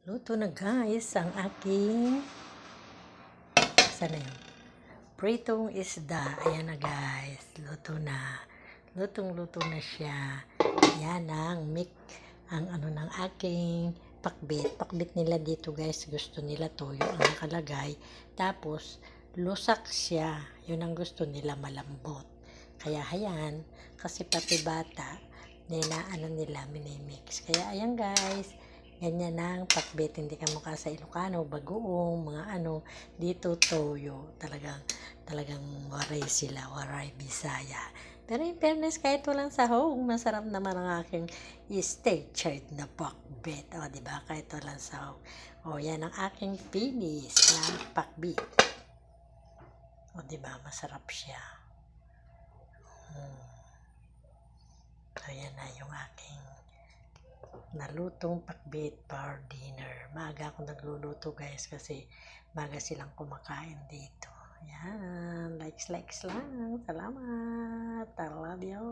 Luto na guys ang aking, sana yun? Pritong isda. Ayan na guys. Luto na. Lutong-luto na siya. Ayan ang ng aking pakbit. Pakbit nila dito guys. Gusto nila toyo ang nakalagay. Tapos, lusak siya. Yun ang gusto nila, malambot. Kaya ayan, kasi pati bata, nila minimix. Kaya ayan guys. Ganyan ang pakbit, hindi ka mukha sa Ilocano, bagoong, mga dito toyo. Talagang waray sila, waray Bisaya. Pero in fairness, kahit walang sahog, masarap naman ang aking state-chard na pakbit. O, diba? Kahit walang sahog. O, yan ang aking finish na pakbit. O, diba? Masarap siya. Ayan na yung aking nalutong pakbit for dinner. Maaga ako nagluluto guys kasi maaga silang kumakain dito. Ayan, likes lang. Salamat. I love you.